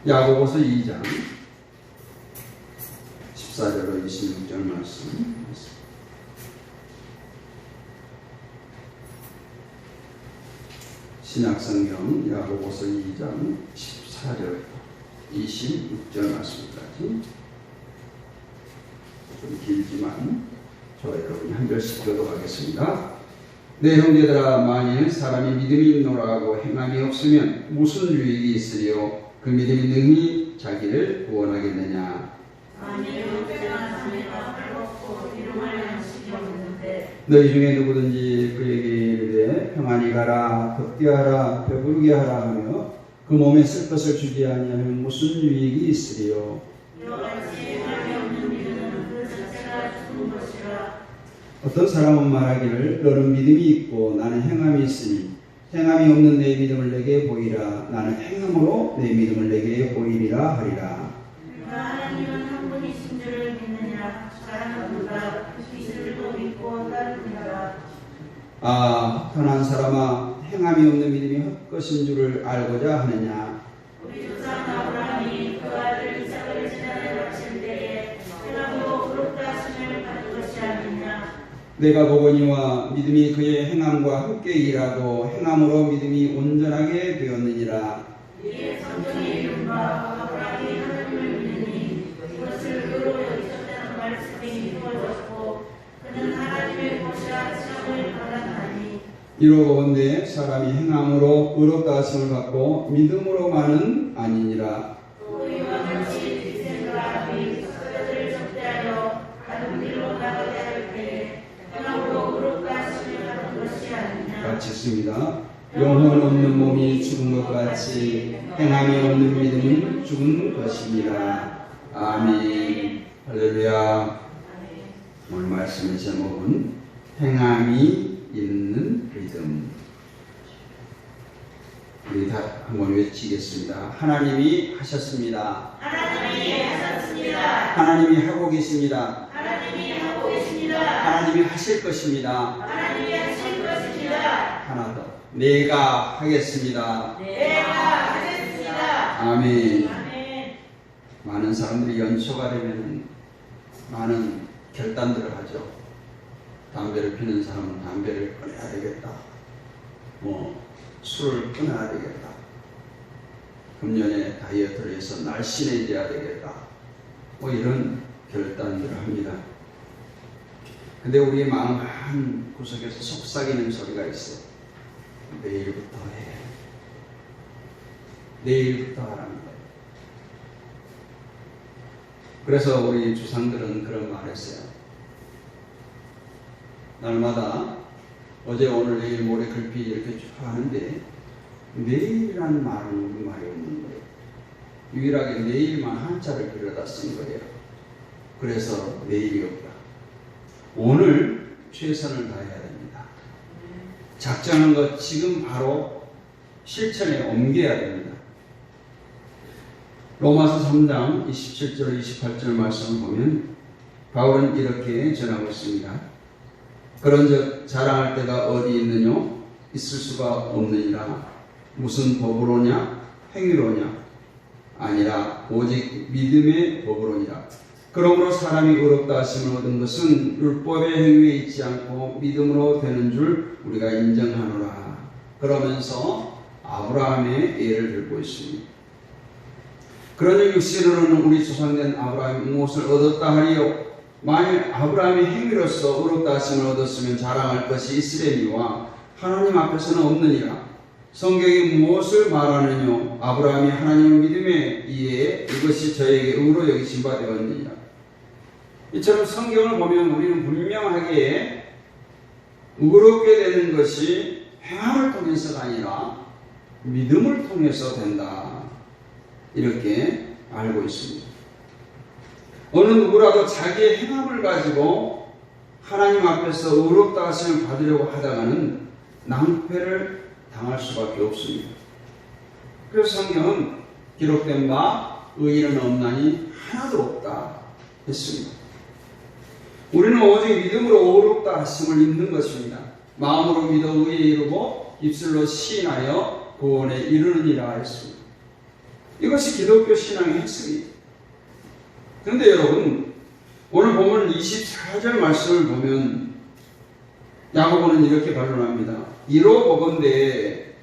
야고보서 2장 14절로 26절 말씀. 신약성경 야고보서 2장 14절 26절 말씀까지 좀 길지만 저 여러분이 한 절씩 교독하겠습니다. 내 형제들아, 만일 사람이 믿음이 있노라 하고 행함이 없으면 무슨 유익이 있으리요? 그 믿음이 능히 자기를 구원하겠느냐? 너희 중에 누구든지 그에게 이르되 평안히 가라, 걷게하라, 배부르게 하라 하며 그 몸에 쓸 것을 주지 아니하면 무슨 유익이 있으리요? 어떤 사람은 말하기를 너는 믿음이 있고 나는 행함이 있으니 행함이 없는 내 믿음을 내게 보이라. 나는 행함으로 내 믿음을 내게 보이리라 하리라. 하나님은 한 분이신 줄을 믿느냐? 사람은 누가 그리스도를 믿고 따르느냐? 편한 사람아, 행함이 없는 믿음이 헛것인 줄을 알고자 하느냐? 우리 조상 아브라함이 그 아들 이삭을 지난해 바칠 때에 행함으로 의롭다 하심을 받은 것이 아니냐? 내가 보거니와 믿음이 그의 행함과 함께 일하고 행함으로 믿음이 온전하게 되었느니라. 이에 성경에 이른 바 아브라함이 하나님을 믿으니 그것을 의로 여기셨다는 말씀이 이루어졌고 그는 하나님의 것이라 시험을 받았나니. 이로건대 사람이 행함으로 의롭다 하심을 받고 믿음으로만은 아니니라. 또 이와 같이 기생 사람이 석가들을 접대하여 가는 길로 나가게 할 때에 행함으로 의롭다 하심을 받은 것이 아니냐. 같이 읽습니다. 영혼 없는 몸이 죽은 것 같이 행함이 없는 믿음은 죽은 것입니다. 아멘. 할렐루야. 오늘 말씀의 제목은 행함이 있는 믿음. 우리 다 한번 외치겠습니다. 하나님이 하셨습니다. 하나님이 하셨습니다. 하나님이 하고 계십니다. 하나님이 하고 계십니다. 하나님이 하실 것입니다. 하나님이 하실 것입니다. 하나 더. 내가 하겠습니다. 내가 하겠습니다. 아멘. 아멘. 많은 사람들이 연초가 되면 많은 결단들을 하죠. 담배를 피는 사람은 담배를 끊어야 되겠다. 술을 끊어야 되겠다. 금년에 다이어트를 해서 날씬해져야 되겠다. 이런 결단들을 합니다. 근데 우리의 마음 한 구석에서 속삭이는 소리가 있어요. 내일부터 해. 내일부터 하라는 거예요. 그래서 우리 조상들은 그런 말 했어요. 날마다 어제 오늘 내일 모레 글피 이렇게 쭉 하는데 내일이라는 말은 우리 말이 없는 거예요. 유일하게 내일만 한자를 그려다 쓴 거예요. 그래서 내일이 없다. 오늘 최선을 다해야 됩니다. 작정한 것 지금 바로 실천에 옮겨야 됩니다. 로마서 3장 27절 28절 말씀을 보면 바울은 이렇게 전하고 있습니다. 그런즉 자랑할 때가 어디 있느냐? 있을 수가 없느니라. 무슨 법으로냐? 행위로냐? 아니라 오직 믿음의 법으로니라. 그러므로 사람이 의롭다 하심을 얻은 것은 율법의 행위에 있지 않고 믿음으로 되는 줄 우리가 인정하노라. 그러면서 아브라함의 예를 들고 있습니다. 그러니 육신으로는 우리 조상된 아브라함이 무엇을 얻었다 하리요? 만일 아브라함이 행위로서 의롭다 하심을 얻었으면 자랑할 것이 이스라엘이와 하나님 앞에서는 없느니라. 성경이 무엇을 말하느냐? 아브라함이 하나님을 믿음에 의해 이것이 저에게 의로 여기심 바 되었느니라. 이처럼 성경을 보면 우리는 분명하게 의롭게 되는 것이 행함을 통해서가 아니라 믿음을 통해서 된다. 이렇게 알고 있습니다. 어느 누구라도 자기의 행함을 가지고 하나님 앞에서 의롭다 하심을 받으려고 하다가는 낭패를 당할 수밖에 없습니다. 그래서 성경은 기록된 바 의인은 없나니 하나도 없다 했습니다. 우리는 오직 믿음으로 의롭다 하심을 입는 것입니다. 마음으로 믿어 의에 이르고 입술로 시인하여 구원에 이르느니라 했습니다. 이것이 기독교 신앙의 핵심이에요. 그런데 여러분, 오늘 보면 24절 말씀을 보면 야고보는 이렇게 반론합니다. 이로 보건대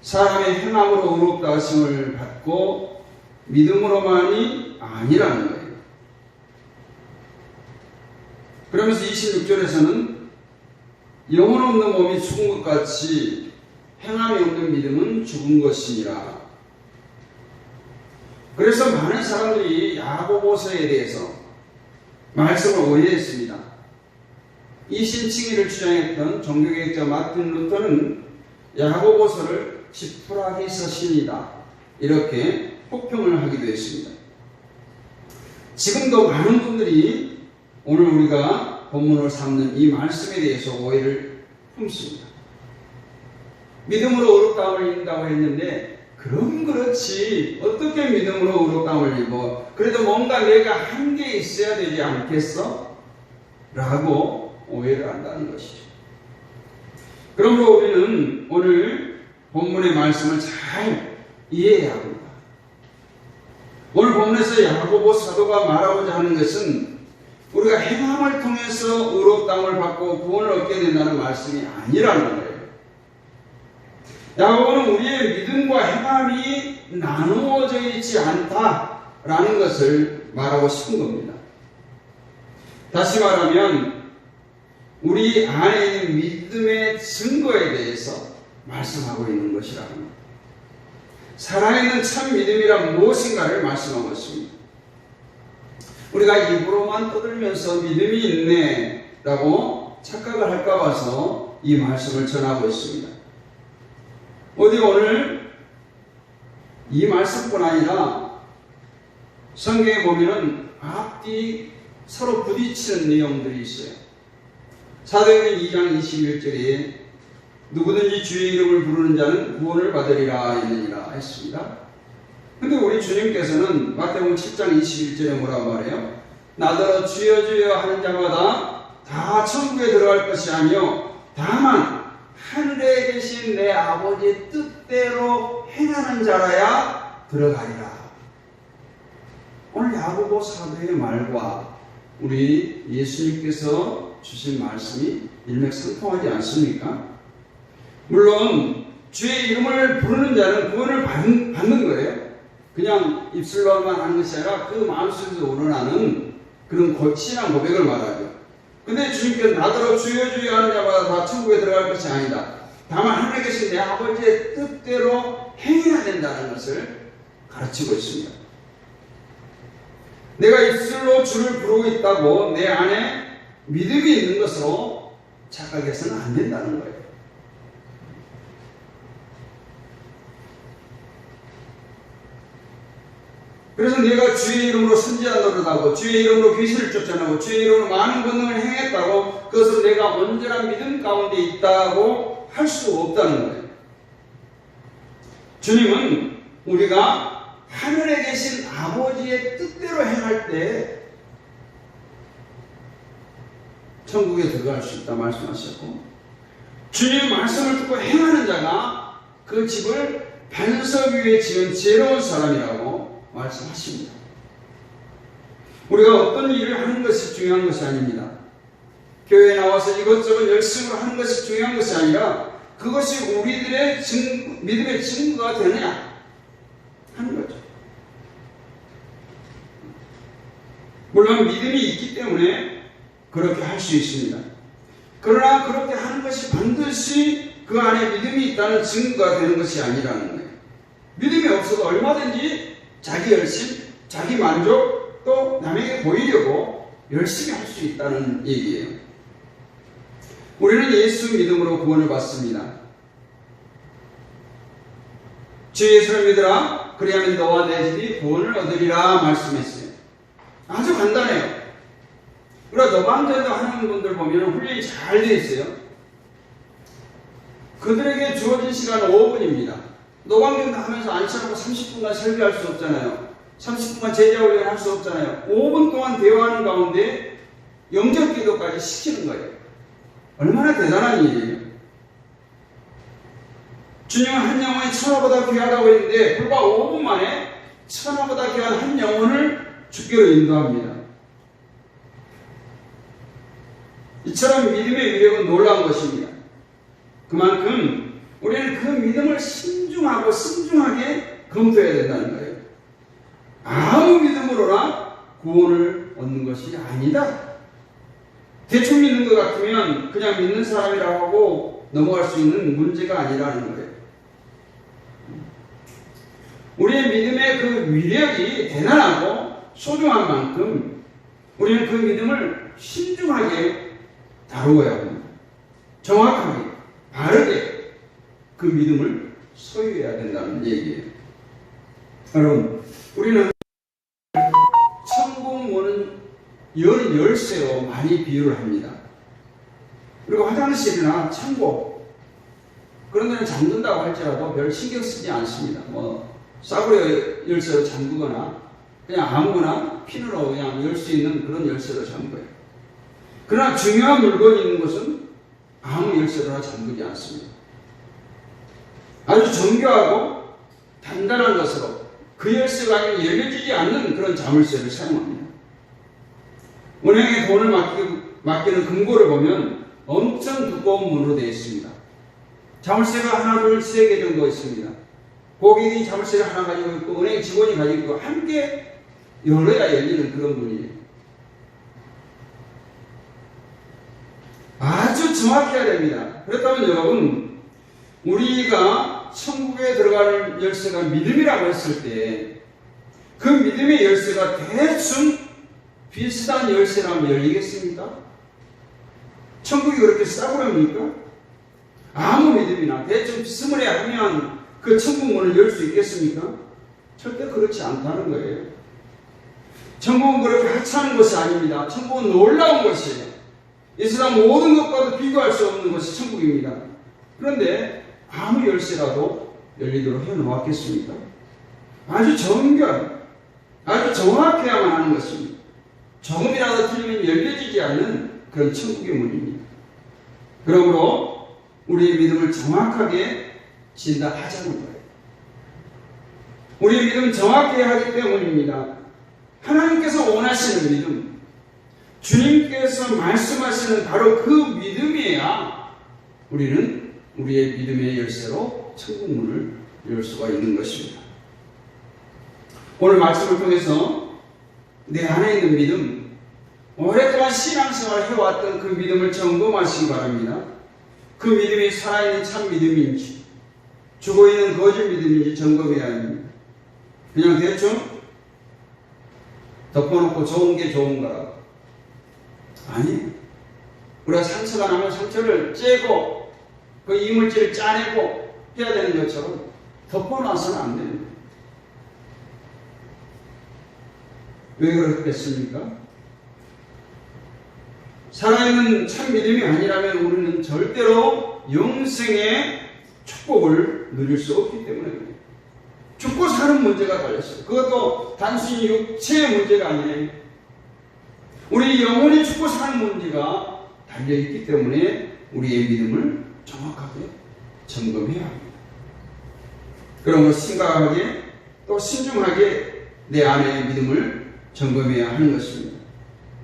사람의 행함으로 의롭다 하심을 받고 믿음으로만이 아니라는 거예요. 그러면서 26절에서는 영혼 없는 몸이 죽은 것 같이 행함이 없는 믿음은 죽은 것이니라. 그래서 많은 사람들이 야고보서에 대해서 말씀을 오해했습니다. 이신칭의를 주장했던 종교개혁자 마틴 루터는 야고보서를 지푸라기 서신이다 이렇게 혹평을 하기도 했습니다. 지금도 많은 분들이 오늘 우리가 본문을 삼는 이 말씀에 대해서 오해를 품습니다. 믿음으로 의롭다함을 입는다고 했는데 그럼 그렇지 어떻게 믿음으로 의롭다함을 입어? 그래도 뭔가 내가 한 게 있어야 되지 않겠어? 라고 오해를 한다는 것이죠. 그러므로 우리는 오늘 본문의 말씀을 잘 이해해야 합니다. 오늘 본문에서 야고보 사도가 말하고자 하는 것은 우리가 행함을 통해서 의롭다함을 받고 구원을 얻게 된다는 말씀이 아니라는 거예요. 야고보는 우리의 믿음과 행함이 나누어져 있지 않다라는 것을 말하고 싶은 겁니다. 다시 말하면 우리 안에 있는 믿음의 증거에 대해서 말씀하고 있는 것이라는 겁니다. 살아있는 참 믿음이란 무엇인가를 말씀하고 있습니다. 우리가 입으로만 떠들면서 믿음이 있네 라고 착각을 할까 봐서 이 말씀을 전하고 있습니다. 어디 오늘 이 말씀뿐 아니라 성경에 보면은 앞뒤 서로 부딪히는 내용들이 있어요. 사도행전 2장 21절에 누구든지 주의 이름을 부르는 자는 구원을 받으리라 했느니라 했습니다. 근데 우리 주님께서는 마태복음 7장 21절에 뭐라고 말해요? 나더러 주여 주여 하는 자마다 다 천국에 들어갈 것이 아니요 다만 하늘에 계신 내 아버지의 뜻대로 행하는 자라야 들어가리라. 오늘 야고보 사도의 말과 우리 예수님께서 주신 말씀이 일맥상통하지 않습니까? 물론 주의 이름을 부르는 자는 구원을 받는 거예요. 그냥 입술로만 하는 것이 아니라 그 마음속에서 우러나는 그런 신앙 고백을 말하죠. 근데 주님께서 나더러 주여 주여 하는 자마다 다 천국에 들어갈 것이 아니다. 다만 하늘에 계신 내 아버지의 뜻대로 행해야 된다는 것을 가르치고 있습니다. 내가 입술로 주를 부르고 있다고 내 안에 믿음이 있는 것으로 착각해서는 안 된다는 거예요. 그래서 내가 주의 이름으로 선지자 노릇하고 주의 이름으로 귀신을 쫓아내고 주의 이름으로 많은 권능을 행했다고 그것은 내가 온전한 믿음 가운데 있다고 할 수 없다는 거예요. 주님은 우리가 하늘에 계신 아버지의 뜻대로 행할 때 천국에 들어갈 수 있다 말씀하셨고, 주님의 말씀을 듣고 행하는 자가 그 집을 반석 위에 지은 지혜로운 사람이라고 말씀하십니다. 우리가 어떤 일을 하는 것이 중요한 것이 아닙니다. 교회에 나와서 이것저것 열심으로 하는 것이 중요한 것이 아니라 그것이 우리들의 믿음의 증거가 되느냐 하는 거죠. 물론 믿음이 있기 때문에 그렇게 할 수 있습니다. 그러나 그렇게 하는 것이 반드시 그 안에 믿음이 있다는 증거가 되는 것이 아니라는 거예요. 믿음이 없어도 얼마든지 자기 열심, 자기 만족, 또 남에게 보이려고 열심히 할 수 있다는 얘기예요. 우리는 예수 믿음으로 구원을 받습니다. 주 예수를 믿으라 그리하면 너와 내 집이 구원을 얻으리라 말씀했어요. 아주 간단해요. 그러나 노방전도 하는 분들 보면 훈련이 잘 되어 있어요. 그들에게 주어진 시간은 5분입니다. 노방전도 하면서 앉혀놓고 30분간 설교할 수 없잖아요. 30분간 제자 훈련을 할 수 없잖아요. 5분 동안 대화하는 가운데 영적 기도까지 시키는 거예요. 얼마나 대단한 일이에요. 주님은 한 영혼이 천하보다 귀하다고 했는데 불과 5분 만에 천하보다 귀한 한 영혼을 주께로 인도합니다. 이처럼 믿음의 위력은 놀라운 것입니다. 그만큼 우리는 그 믿음을 신중하고 신중하게 검토해야 된다는 거예요. 아무 믿음으로나 구원을 얻는 것이 아니다. 대충 믿는 것 같으면 그냥 믿는 사람이라고 하고 넘어갈 수 있는 문제가 아니라는 거예요. 우리의 믿음의 그 위력이 대단하고 소중한 만큼 우리는 그 믿음을 신중하게 다루어야 합니다. 정확하게, 바르게 그 믿음을 소유해야 된다는 얘기예요. 여러분, 우리는 천국 문은 연 열쇠로 많이 비유를 합니다. 그리고 화장실이나 창고 그런 데는 잠든다고 할지라도 별 신경 쓰지 않습니다. 싸구려 열쇠로 잠그거나 그냥 아무거나 핀으로 그냥 열 수 있는 그런 열쇠로 잠궈요. 그러나 중요한 물건이 있는 것은 아무 열쇠로나 잠그지 않습니다. 아주 정교하고 단단한 것으로 그 열쇠가 아니면 열려지지 않는 그런 자물쇠를 사용합니다. 은행에 돈을 맡기는 금고를 보면 엄청 두꺼운 문으로 되어 있습니다. 자물쇠가 하나, 둘, 세 개 정도 있습니다. 고객이 자물쇠를 하나 가지고 있고 은행 직원이 가지고 있고 함께 열어야 열리는 그런 문이에요. 아주 정확해야 됩니다. 그렇다면 여러분, 우리가 천국에 들어가는 열쇠가 믿음이라고 했을 때 그 믿음의 열쇠가 대충 비슷한 열쇠라면 열리겠습니까? 천국이 그렇게 싸구려입니까? 아무 믿음이나 대충 스물에 하면 그 천국 문을 열 수 있겠습니까? 절대 그렇지 않다는 거예요. 천국은 그렇게 하찮은 것이 아닙니다. 천국은 놀라운 것이에요. 이 세상 모든 것과도 비교할 수 없는 것이 천국입니다. 그런데 아무 열쇠라도 열리도록 해놓았겠습니까? 아주 정결, 아주 정확해야만 하는 것입니다. 조금이라도 틀리면 열려지지 않는 그런 천국의 문입니다. 그러므로 우리의 믿음을 정확하게 진단하자는 거예요. 우리의 믿음은 정확히 하기 때문입니다. 하나님께서 원하시는 믿음, 주님께서 말씀하시는 바로 그 믿음이어야 우리는 우리의 믿음의 열쇠로 천국 문을 열 수가 있는 것입니다. 오늘 말씀을 통해서 내 안에 있는 믿음, 오랫동안 신앙생활을 해왔던 그 믿음을 점검하시기 바랍니다. 그 믿음이 살아있는 참 믿음인지 죽어있는 거짓 믿음인지 점검해야 합니다. 그냥 대충 덮어놓고 좋은 게 좋은 거라고. 아니, 우리가 상처가 나면 상처를 째고 그 이물질을 짜내고 해야 되는 것처럼 덮어놔서는 안 됩니다. 왜 그렇겠습니까? 살아있는 참 믿음이 아니라면 우리는 절대로 영생의 축복을 누릴 수 없기 때문에 그래요. 죽고 사는 문제가 달렸어요. 그것도 단순히 육체의 문제가 아니에요. 우리 영혼이 죽고 사는 문제가 달려있기 때문에 우리의 믿음을 정확하게 점검해야 합니다. 그러므로 심각하게 또 신중하게 내 안의 믿음을 점검해야 하는 것입니다.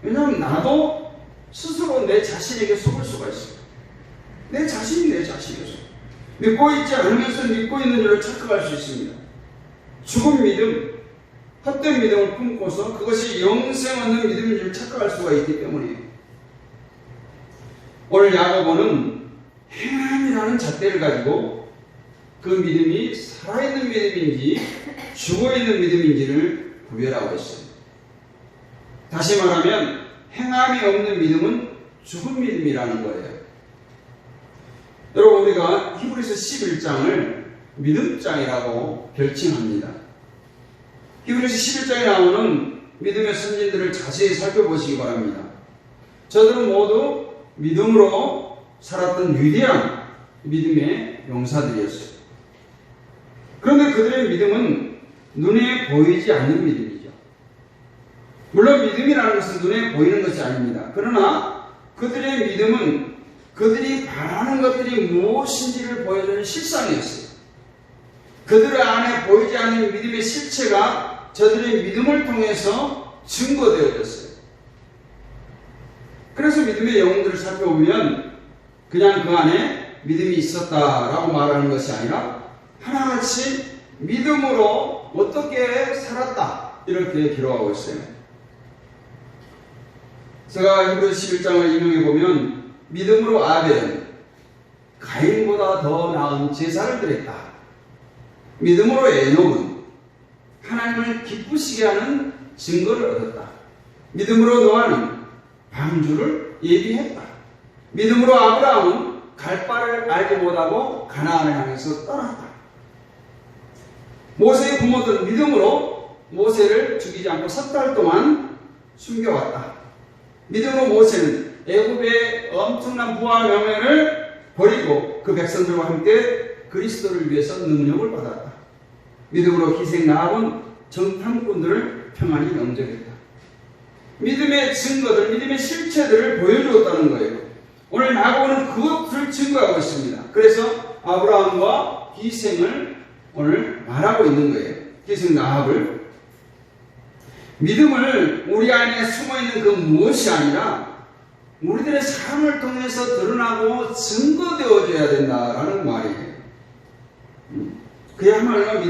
왜냐하면 나도 스스로 내 자신에게 속을 수가 있어요. 내 자신이 내 자신에게 속. 믿고 있지 않으면서 믿고 있는 줄을 착각할 수 있습니다. 죽은 믿음, 헛된 믿음을 품고서 그것이 영생 얻는 믿음인 줄 착각할 수가 있기 때문이에요. 오늘 야고보는 행함이라는 잣대를 가지고 그 믿음이 살아있는 믿음인지 죽어있는 믿음인지를 구별하고 있어요. 다시 말하면 행함이 없는 믿음은 죽은 믿음이라는 거예요. 여러분, 우리가 히브리서 11장을 믿음장이라고 별칭합니다. 히브리서 11장에 나오는 믿음의 선진들을 자세히 살펴보시기 바랍니다. 저들은 모두 믿음으로 살았던 위대한 믿음의 용사들이었어요. 그런데 그들의 믿음은 눈에 보이지 않는 믿음이죠. 물론 믿음이라는 것은 눈에 보이는 것이 아닙니다. 그러나 그들의 믿음은 그들이 바라는 것들이 무엇인지를 보여주는 실상이었어요. 그들 안에 보이지 않는 믿음의 실체가 저들의 믿음을 통해서 증거되어졌어요. 그래서 믿음의 영웅들을 살펴보면 그냥 그 안에 믿음이 있었다라고 말하는 것이 아니라 하나같이 믿음으로 어떻게 살았다 이렇게 기록하고 있어요. 제가 히브리서 11장을 인용해 보면 믿음으로 아벨은 가인보다 더 나은 제사를 드렸다. 믿음으로 에녹은 하나님을 기쁘시게 하는 증거를 얻었다. 믿음으로 노아는 방주를 예비했다. 믿음으로 아브라함은 갈 바를 알지 못하고 가나안을 향해서 떠났다. 모세의 부모들은 믿음으로 모세를 죽이지 않고 석 달 동안 숨겨왔다. 믿음으로 모세는 애굽의 엄청난 부와 명예를 버리고 그 백성들과 함께 그리스도를 위해서 능력을 받았다. 믿음으로 희생 나합은 정탐꾼들을 평안히 영접했다. 믿음의 증거들, 믿음의 실체들을 보여주었다는 거예요. 오늘 야고보는 그것을 증거하고 있습니다. 그래서 아브라함과 희생을 오늘 말하고 있는 거예요. 희생 나합을. 믿음을 우리 안에 숨어있는 그 무엇이 아니라 우리들의 삶을 통해서 드러나고 증거되어져야 된다라는 말이에요. 그야말로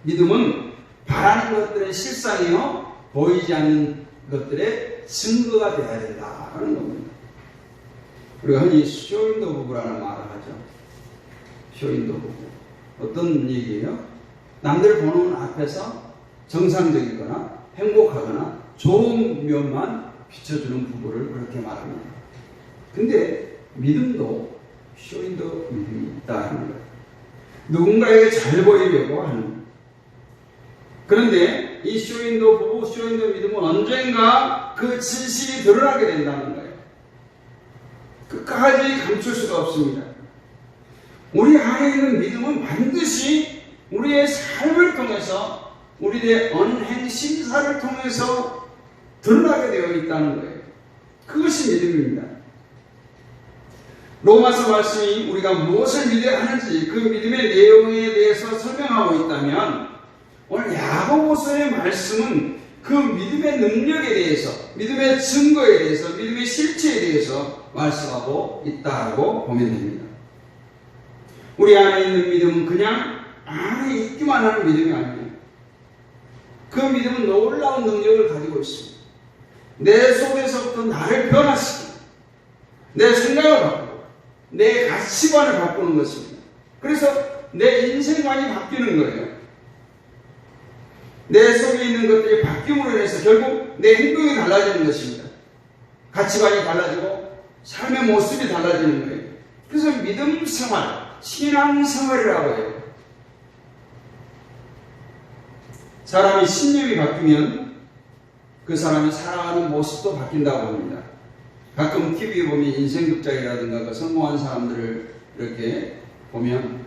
믿음은 바라는 것들의 실상이요 보이지 않는 것들의 증거가 되어야 된다라는 겁니다. 우리가 흔히 쇼윈도 부부라는 말을 하죠. 쇼윈도 부부. 어떤 얘기예요? 남들 보는 앞에서 정상적이거나 행복하거나 좋은 면만 비춰주는 부부를 그렇게 말합니다. 근데 믿음도 쇼윈도 믿음이 있다는 거예요. 누군가에게 잘 보이려고 하는. 그런데 이 쇼윈도 부부, 쇼윈도 믿음은 언젠가 그 진실이 드러나게 된다는 거예요. 끝까지 감출 수가 없습니다. 우리 안에 있는 믿음은 반드시 우리의 삶을 통해서 우리의 언행 심사를 통해서 드러나게 되어 있다는 거예요. 그것이 믿음입니다. 로마서 말씀이 우리가 무엇을 믿어야 하는지 그 믿음의 내용에 대해서 설명하고 있다면 오늘 야고보서의 말씀은 그 믿음의 능력에 대해서, 믿음의 증거에 대해서, 믿음의 실체에 대해서 말씀하고 있다고 보면 됩니다. 우리 안에 있는 믿음은 그냥 안에 있기만 하는 믿음이 아니에요. 그 믿음은 놀라운 능력을 가지고 있습니다. 내 속에서부터 나를 변화시키고 내 생각을 바꾸고 내 가치관을 바꾸는 것입니다. 그래서 내 인생관이 바뀌는 거예요. 내 속에 있는 것들이 바뀜으로 인해서 결국 내 행동이 달라지는 것입니다. 가치관이 달라지고 삶의 모습이 달라지는 거예요. 그래서 믿음 생활, 신앙 생활이라고 해요. 사람이 신념이 바뀌면 그 사람이 살아가는 모습도 바뀐다고 합니다. 가끔 TV에 보면 인생극장이라든가 그 성공한 사람들을 이렇게 보면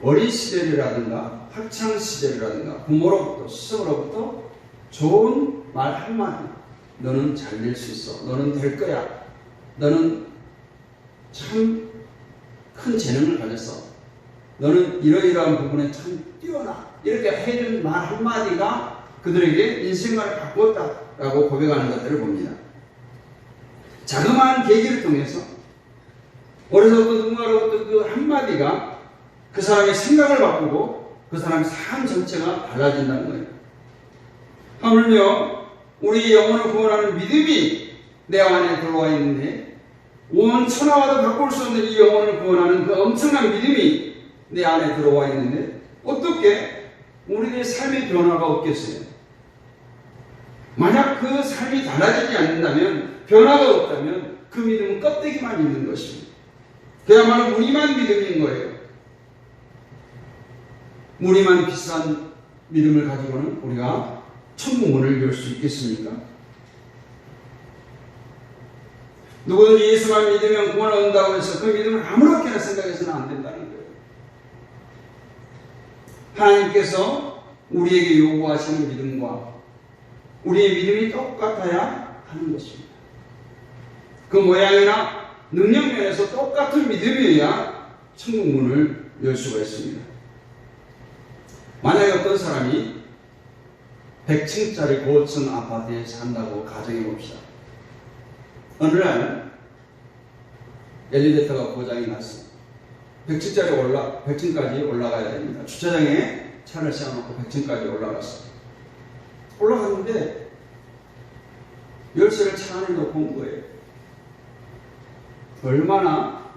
어린 시절이라든가 학창 시절이라든가 부모로부터 스승으로부터 좋은 말 한마디, 너는 잘 될 수 있어, 너는 될 거야, 너는 참 큰 재능을 가졌어, 너는 이러이러한 부분에 참 뛰어나, 이렇게 해준 말 한마디가 그들에게 인생관을 바꾸었다라고 고백하는 것들을 봅니다. 자그마한 계기를 통해서 어려서부터 누군가로부터 그 한마디가 그 사람의 생각을 바꾸고 그 사람의 삶 전체가 달라진다는 거예요. 하물며 우리 영혼을 구원하는 믿음이 내 안에 들어와 있는데 온 천하와도 바꿀 수 없는 이 영혼을 구원하는 그 엄청난 믿음이 내 안에 들어와 있는데 어떻게 우리의 삶의 변화가 없겠어요? 만약 그 삶이 달라지지 않는다면, 변화가 없다면 그 믿음은 껍데기만 있는 것입니다. 그야말로 무늬만 믿음인 거예요. 무늬만 비싼 믿음을 가지고는 우리가 천국 문을 열 수 있겠습니까? 누구든지 예수만 믿으면 구원을 얻는다고 해서 그 믿음을 아무렇게나 생각해서는 안 된다는 거예요. 하나님께서 우리에게 요구하시는 믿음과 우리의 믿음이 똑같아야 하는 것입니다. 그 모양이나 능력 면에서 똑같은 믿음이어야 천국 문을 열 수가 있습니다. 만약에 어떤 사람이 100층짜리 고층 아파트에 산다고 가정해 봅시다. 어느 날 엘리베이터가 고장이 났어. 100층까지 올라가야 됩니다. 주차장에 차를 세워놓고 100층까지 올라갔어. 올라갔는데 열쇠를 차 안에 놓고 온 거예요. 얼마나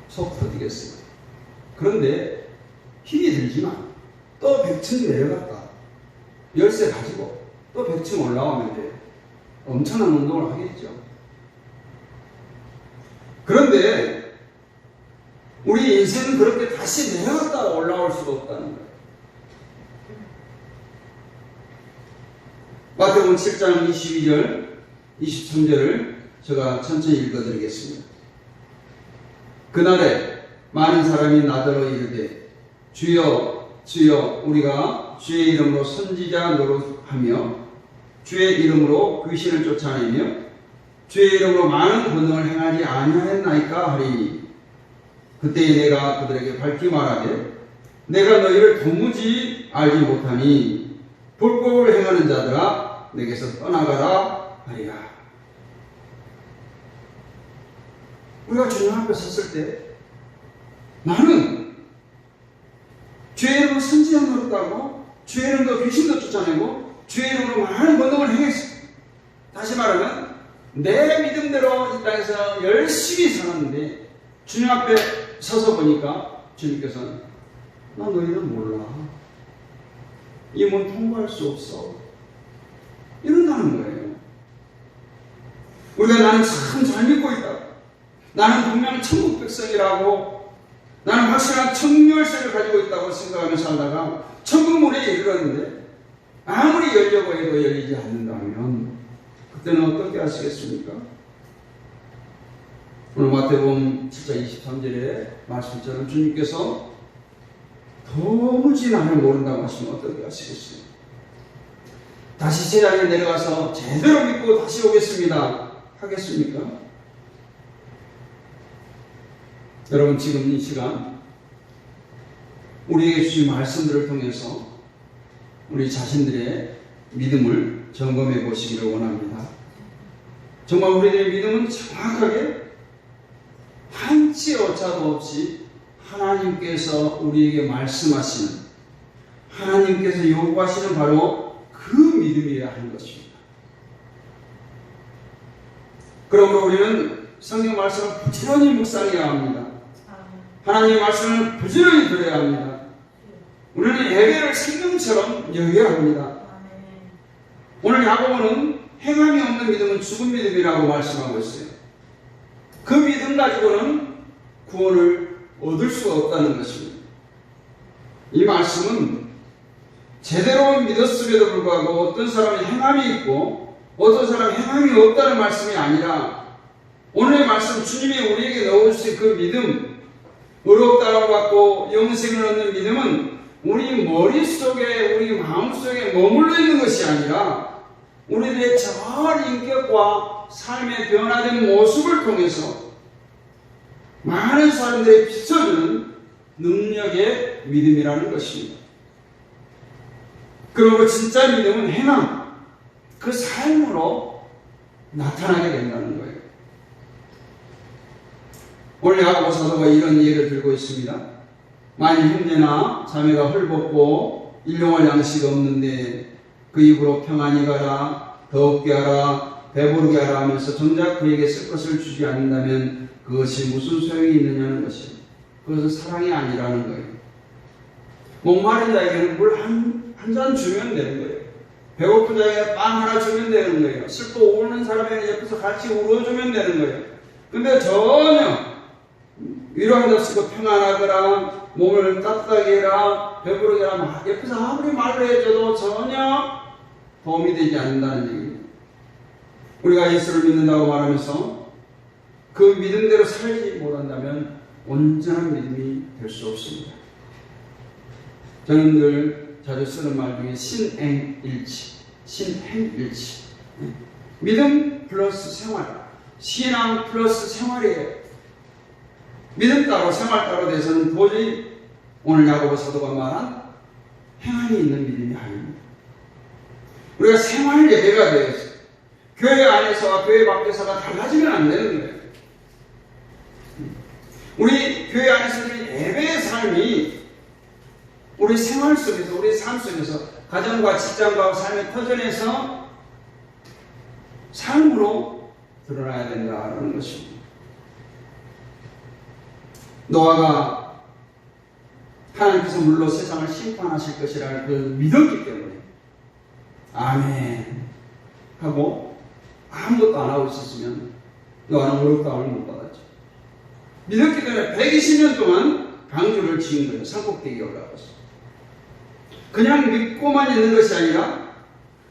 속 터지겠어요. 그런데 힘이 들지만 또 100층 내려갔다. 열쇠 가지고 또 100층 올라오면 돼요. 엄청난 운동을 하겠죠. 그런데 우리 인생은 그렇게 다시 내려갔다가 올라올 수가 없다는 거예요. 마태복음 7장 22절, 23절을 제가 천천히 읽어드리겠습니다. 그날에 많은 사람이 나더러 이르되 주여 주여 우리가 주의 이름으로 선지자 노릇하며 주의 이름으로 귀신을 쫓아내며 주의 이름으로 많은 권능을 행하지 아니하였나이까 하리니 그때에 내가 그들에게 밝히 말하되 내가 너희를 도무지 알지 못하니 불법을 행하는 자들아 내게서 떠나가라 하리라. 우리가 주님 앞에 섰을 때 나는 주의 이름으로 선지자 노릇하고 주의 이름으로 귀신도 쫓아내고 주의 이름으로 많은 권능을 행했어. 다시 말하면 내 믿음대로 이 땅에서 열심히 살았는데 주님 앞에 서서 보니까 주님께서는 나 너희는 몰라. 이 문 통과할 수 없어. 이런다는 거예요. 우리가 나는 참 잘 믿고 있다. 나는 분명 천국 백성이라고 나는 확실한 청열쇠를 가지고 있다고 생각하며 살다가 천국 문에 이르렀는데 아무리 열려고 해도 열리지 않는다면 그때는 어떻게 하시겠습니까? 오늘 마태복음 7장 23절의 말씀처럼 주님께서 도무지 나를 모른다고 하시면 어떻게 하시겠어요? 다시 제자리에 내려가서 제대로 믿고 다시 오겠습니다 하겠습니까? 여러분 지금 이 시간 우리에게 주신 말씀들을 통해서 우리 자신들의 믿음을 점검해 보시기를 원합니다. 정말 우리들의 믿음은 정확하게 한치 오차도 없이 하나님께서 우리에게 말씀하시는 하나님께서 요구하시는 바로 그 믿음이어야 하는 것입니다. 그러므로 우리는 성경 말씀을 부지런히 묵상해야 합니다. 하나님의 말씀을 부지런히 들어야 합니다. 우리는 예배를 생명처럼 여겨야 합니다. 오늘 야고보는 행함이 없는 믿음은 죽은 믿음이라고 말씀하고 있어요. 그 믿음 가지고는 구원을 얻을 수가 없다는 것입니다. 이 말씀은 제대로 믿었음에도 불구하고 어떤 사람이 행함이 있고 어떤 사람이 행함이 없다는 말씀이 아니라 오늘의 말씀 주님이 우리에게 넣어주신 그 믿음 의롭다고 받고 영생을 얻는 믿음은 우리 머릿속에 우리 마음속에 머물러 있는 것이 아니라 우리들의 전 인격과 삶의 변화된 모습을 통해서 많은 사람들이 비춰주는 능력의 믿음이라는 것입니다. 그리고 진짜 믿음은 행함, 그 삶으로 나타나게 된다는 거예요. 오늘 야고보 사도가 이런 예를 들고 있습니다. 만일 형제나 자매가 헐벗고 일용할 양식 없는데 그 입으로 평안히 가라, 더욱게 하라, 배부르게 하라 하면서 정작 그에게 쓸 것을 주지 않는다면 그것이 무슨 소용이 있느냐는 것입니다. 그것은 사랑이 아니라는 거예요. 목마른 자에게는 물 한 잔 주면 되는 거예요. 배고픈 자에게 빵 하나 주면 되는 거예요. 슬퍼 우는 사람에게 옆에서 같이 울어주면 되는 거예요. 근데 전혀 위로한답시고 평안하거라, 몸을 따뜻하게 해라, 배부르게 해라, 옆에서 아무리 말을 해줘도 전혀 도움이 되지 않는다는 얘기입니다. 우리가 예수를 믿는다고 말하면서 그 믿음대로 살지 못한다면 온전한 믿음이 될 수 없습니다. 저는 늘 자주 쓰는 말 중에 신행일치, 신행일치. 믿음 플러스 생활, 신앙 플러스 생활이에요. 믿음 따로 생활 따로 돼서는 도저히 오늘 야고보 사도가 말한 행함이 있는 믿음이 아닙니다. 우리가 생활 예배가 되어서 교회 안에서와 교회 밖에서가 달라지면 안 되는 거예요. 우리 교회 안에서 예배의 삶이 우리 생활 속에서, 우리 삶 속에서, 가정과 직장과 삶의 터전에서 삶으로 드러나야 된다는 것입니다. 노아가 하나님께서 물로 세상을 심판하실 것이라는 그 믿었기 때문에 아멘 하고 아무것도 안 하고 있었으면 노아는 어렵다함을 못 받았죠. 믿었기 때문에 120년 동안 방주를 지은 거예요. 산꼭대기에 올라가서. 그냥 믿고만 있는 것이 아니라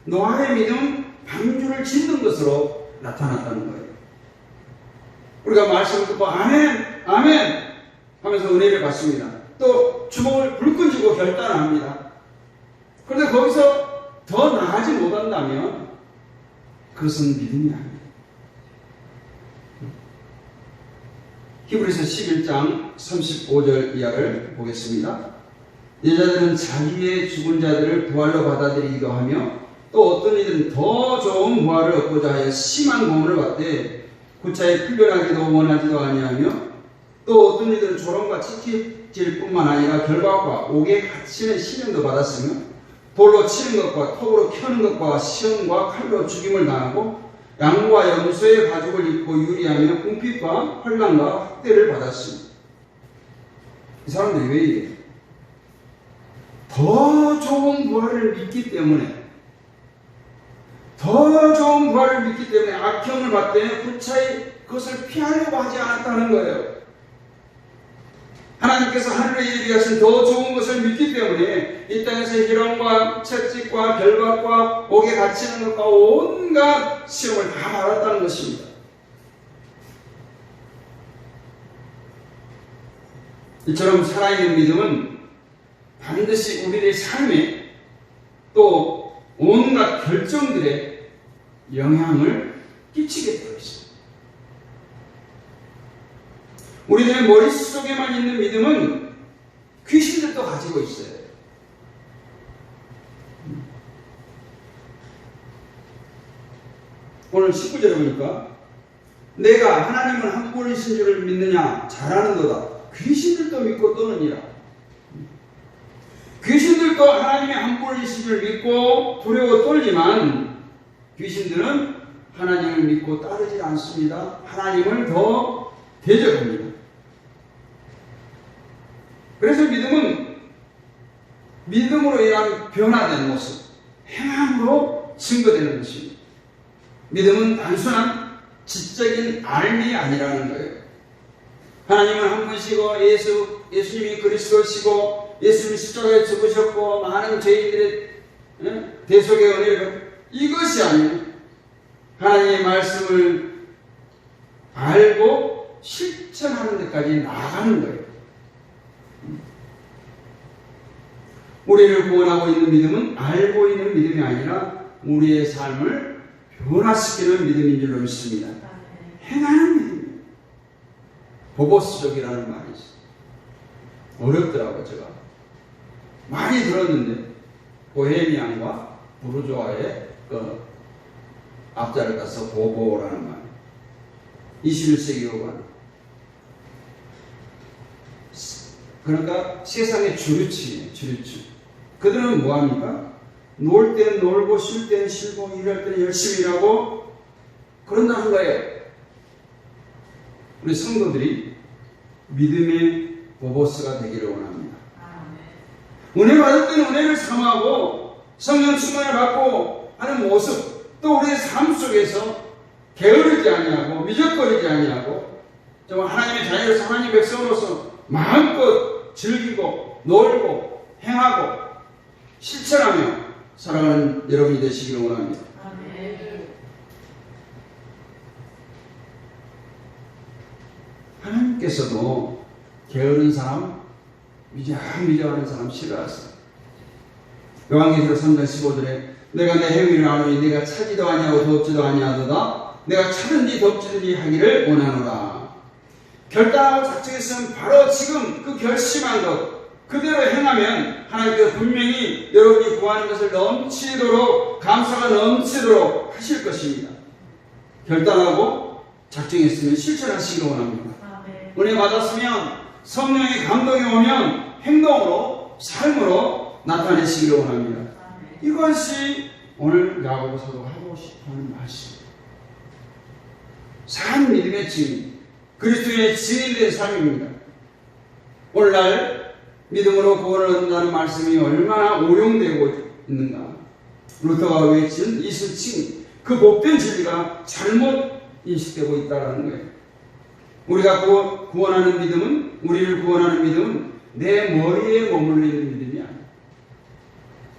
노아의 믿음은 방주를 짓는 것으로 나타났다는 거예요. 우리가 말씀을 듣고 아멘 아멘 하면서 은혜를 받습니다. 또 주먹을 불끈 쥐고 결단합니다. 그런데 거기서 더 나아가지 못한다면 그것은 믿음이 아닙니다. 히브리서 11장 35절 이하를 보겠습니다. 여자들은 자기의 죽은 자들을 부활로 받아들이기도 하며 또 어떤 이들은 더 좋은 부활을 얻고자 하여 심한 고문을 받되 구차히 풀려나기도 원하지도 아니하며 또 어떤 이들은 조롱과 채찍질 뿐만 아니라 결박과 옥에 갇히는 시련도 받았으며 돌로 치는 것과 톱으로 켜는 것과 시험과 칼로 죽임을 당하고 양과 염소의 가죽을 입고 유리하며 궁핍과 환난과 학대를 받았습니다. 이 사람들이 왜 이래요? 더 좋은 부활을 믿기 때문에, 더 좋은 부활을 믿기 때문에 악형을 받되 구차히 그것을 피하려고 하지 않았다는 거예요. 하나님께서 하늘에 예비하신 더 좋은 것을 믿기 때문에 이 땅에서 희롱과 채찍과 결박과 옥에 갇히는 것과 온갖 시험을 다 받았다는 것입니다. 이처럼 살아있는 믿음은 반드시 우리의 삶에 또 온갖 결정들에 영향을 끼치게 되어 있습니다. 우리들의 머릿속에만 있는 믿음은 귀신들도 가지고 있어요. 오늘 19절에 보니까 내가 하나님은 한 분이신 줄을 믿느냐 잘하는도다. 귀신들도 믿고 떠느니라. 귀신들도 하나님의 한 분이신 줄 믿고 두려워 떨지만 귀신들은 하나님을 믿고 따르지 않습니다. 하나님을 더 대적합니다. 그래서 믿음은 믿음으로 인한 변화된 모습, 행함으로 증거되는 것입니다. 믿음은 단순한 지적인 알미 아니라는 거예요. 하나님은 한 분이시고 예수님이 그리스도시고 예수님이 십자가에 죽으셨고 많은 죄인들의 대속의 은혜를 이것이 아니에요. 하나님의 말씀을 알고 실천하는 데까지 나아가는 거예요. 우리를 구원하고 있는 믿음은 알고 있는 믿음이 아니라 우리의 삶을 변화시키는 믿음인 줄로 믿습니다. 행하는 믿음이에요. 보보스족이라는 말이 있어요. 어렵더라고요. 제가 많이 들었는데 보헤미안과 부르조아의 그 앞자를 따서 보보라는 말. 21세기 요관. 그러니까 세상의 주류층이에요. 주류층. 그들은 뭐합니까? 놀 땐 놀고 쉴 땐 쉬고 일할 때는 열심히 일하고 그런다는 거예요. 우리 성도들이 믿음의 보보스가 되기를 원합니다. 은혜 받을 때는 은혜를 삼하고 성령 충만을 받고 하는 모습, 또 우리의 삶 속에서 게으르지 아니하고 미적거리지 아니하고 정말 하나님의 자녀로서 하나님의 백성으로서 마음껏 즐기고 놀고 행하고 실천하며 살아가는 여러분이 되시기를 원합니다. 하나님께서도 게으른 사람, 미적미적하는 사람 싫어하세요. 요한계시록 3장 15절에 내가 내 행위를 아노니 내가 차지도 아니하고 덥지도 아니하도다. 내가 차든지 덥지든지 하기를 원하노라. 결단하고 작정했으면 바로 지금 그 결심한 것, 그대로 행하면 하나님께서 분명히 여러분이 구하는 것을 넘치도록, 감사가 넘치도록 하실 것입니다. 결단하고 작정했으면 실천하시기를 원합니다. 아멘. 은혜 받았으면 성령의 감동이 오면 행동으로, 삶으로 나타내시기를 원합니다. 아멘. 이것이 오늘 야고보서가 하고 싶어하는 말씀입니다. 산 믿음의 증인, 그리스도의 증인된 삶입니다. 오늘날 믿음으로 구원을 얻는다는 말씀이 얼마나 오용되고 있는가. 루터가 외친 이순칭, 그 복된 진리가 잘못 인식되고 있다는 거예요. 우리가 구원하는 믿음은, 우리를 구원하는 믿음은 내 머리에 머물러 있는 믿음이 아니에요.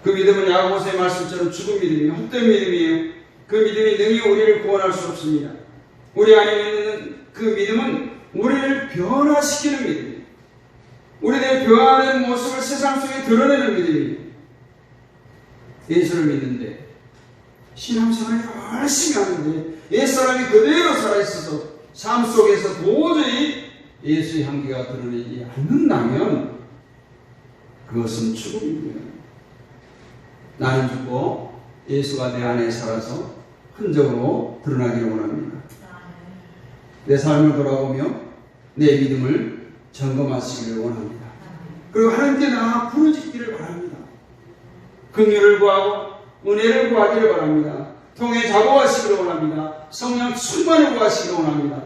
그 믿음은 야고보서의 말씀처럼 죽은 믿음이에요. 헛된 믿음이에요. 그 믿음이 능히 우리를 구원할 수 없습니다. 우리 안에 있는 그 믿음은 우리를 변화시키는 믿음이에요. 우리들의 변화된 모습을 세상 속에 드러내는 믿음이에요. 예수를 믿는데, 신앙생활을 열심히 하는데 옛사람이 그대로 살아있어서 삶 속에서 도저히 예수의 향기가 드러내지 않는다면 그것은 죽음이고요. 나는 죽고 예수가 내 안에 살아서 흔적으로 드러나기를 원합니다. 내 삶을 돌아보며 내 믿음을 점검하시기를 원합니다. 그리고 하나님께 나아 부르짖기를 바랍니다. 긍휼을 구하고 은혜를 구하기를 바랍니다. 통해 자복하시기를 원합니다. 성령 충만을 구하시기를 원합니다.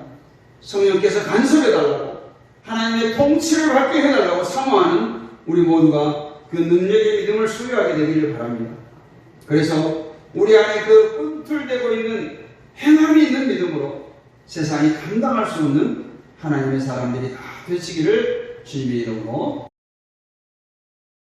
성령께서 간섭해달라고, 하나님의 통치를 받게 해달라고 사모하는 우리 모두가 그 능력의 믿음을 소유하게 되기를 바랍니다. 그래서 우리 안에 그 꿈틀대고 있는 행함이 있는 믿음으로 세상이 감당할 수 없는 하나님의 사람들이 다 되시기를 주님의 이름으로